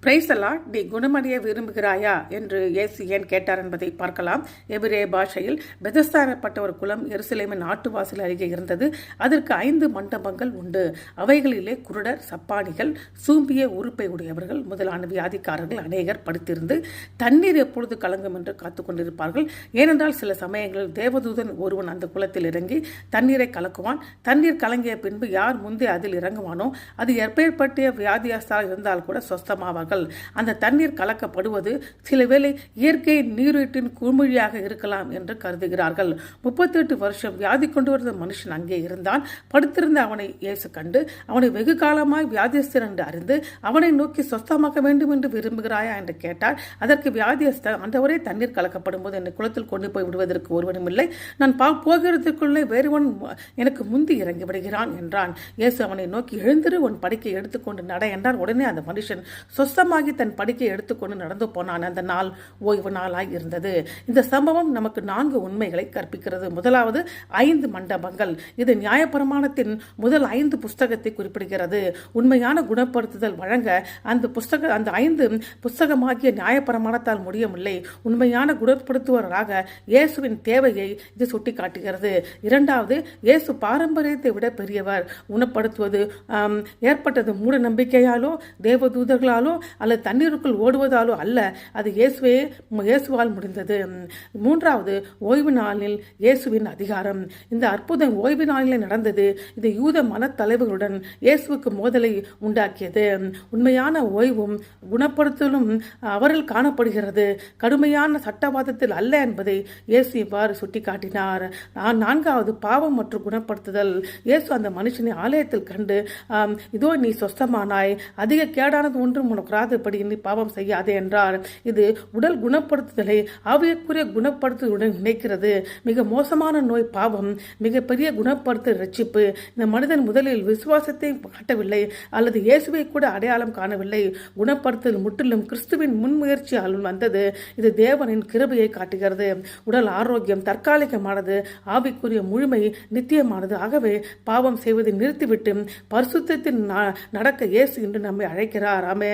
Price அல்லாஹ், நீ குணமடைய விரும்புகிறாயா என்று இயேசு ஏன் கேட்டார் என்பதை பார்க்கலாம். எபிரேய பாஷையில் பெதஸ்தா எனப்பட்ட ஒரு குளம் எருசலேமின் நாட்டுவாசல் அருகே இருந்தது. அதற்கு 5 மண்டபங்கள் உண்டு. அவைகளிலே குருடர், சப்பானிகள், சூம்பிய உறுப்பை உடையவர்கள் முதலான வியாதிக்காரர்கள் அநேகர் படுத்திருந்து தண்ணீர் எப்பொழுது கலங்கும் என்று காத்து கொண்டிருப்பார்கள். ஏனென்றால் சில சமயங்களில் தேவதூதன் ஒருவன் அந்த குளத்தில் இறங்கி தண்ணீரை கலக்குவான். தண்ணீர் கலங்கிய பின்பு யார் முந்தைய அதில் இறங்குவானோ அது எப்பேற்பட்ட வியாதியாஸ்தால் இருந்தால் கூட சொஸ்தமாவார்கள். அந்த தண்ணீர் கலக்கப்படுவது சில வேளை இயற்கை நீரீட்டின் குமிழியாக இருக்கலாம் என்று கருதுகிறார்கள். 38 வருஷம் வியாதி கொண்டு வந்த மனுஷன் அங்கே இருந்தான். படுத்திருந்த அவனை இயேசு கண்டு அவனை வெகு காலமாய் வியாதியஸ்தன் என்று அறிந்து அவனை நோக்கி சொஸ்தமாக்க வேண்டும் என்று விரும்புகிறாயா என்று கேட்டார். அதற்கு வியாதியஸ்தன், ஆண்டவரே, தண்ணீர் கலக்கப்படும் போது என்னை குளத்தில் கொண்டு போய் விடுவதற்கு ஒருவனும் இல்லை. நான் போகிறதுக்குள்ளே வேறுவன் எனக்கு முந்தி இறங்கி விடுகிறான் என்றான். இயேசு அவனை நோக்கி, எழுந்திரு, உன் படுக்கை எடுத்துக்கொண்டு நட என்றார். உடனே அந்த மனுஷன் சொஸ்தமாகி தன் படுக்கையை எடுத்துக்கொண்டு நடந்து போனான். அந்த நாள் ஓய்வு நாளாய் இருந்தது. இந்த சம்பவம் நமக்கு 4 உண்மைகளை கற்பிக்கிறது. முதலாவது, 5 மண்டபங்கள். இது நியாயப்பிரமாணத்தின் முதல் 5 புஸ்தகத்தை குறிப்பிடுகிறது. உண்மையான குணப்படுத்துதல் வழங்க அந்த 5 புஸ்தகமாகிய நியாயப்பிரமாணத்தால் முடியவில்லை. உண்மையான குணப்படுத்துவராக இயேசுவின் தேவையை இது சுட்டி காட்டுகிறது. இரண்டாவது, இயேசு பாரம்பரியத்தை விட பெரியவர். குணப்படுத்துவது ஏற்பட்டது மூட நம்பிக்கையாலோ தேவதூதர்களாலோ அல்லது தண்ணீருக்குள் ஓடுவதாலோ அல்ல. அது இயேசுவால் முடிந்தது. மூன்றாவது, ஓய்வு நாளில் இயேசுவின் அதிகாரம். இந்த அற்புதம் ஓய்வு நாளில் நடந்தது. இது யூத மனத்தலைவர்களுடன் இயேசுவுக்கு மோதலை உண்டாக்கியது. உண்மையான ஓய்வும் குணப்படுத்தலும் அவரில் காணப்படுகிறது, கடுமையான சட்டவாதத்தில் அல்ல என்பதை இயேசு இவ்வாறு சுட்டிக்காட்டினார். நான்காவது, பாவம் மற்றும் குணப்படுத்துதல். இயேசு அந்த மனுஷனை ஆலயத்தில் கண்டு, இதோ நீ சொஸ்தமானாய், அதிக கேடானது ஒன்றும் உனக்கு ராதபடி நீ பாவம் செய்யாதே என்றார். இது உடல் குணப்படுத்துதலை ஆவியக்குரிய குணப்படுத்துதலுடன் நினைக்கிறது. மிக மோசமான நோய் பாவம், மிகப்பெரிய குணப்படுத்த ரட்சிப்பு. இந்த மனிதன் முதலில் விசுவாசத்தை காட்டவில்லை அல்லது இயேசுவை கூட அடையாளம் காணவில்லை. குணப்படுத்துதல் முற்றிலும் கிறிஸ்துவின் முன்முயற்சியால் வந்தது. இது தேவனின் கிருபையை காட்டுகிறது. உடல் ஆரோக்கியம் தற்காலிகமானது, ஆவிக்குரிய முழுமை நித்தியமானது. ஆகவே பாவம் செய்வதை நிறுத்திவிட்டு பரிசுத்தத்தில் நடக்க இயேசு இன்று நம்மை அழைக்கிறார். ஆமென்.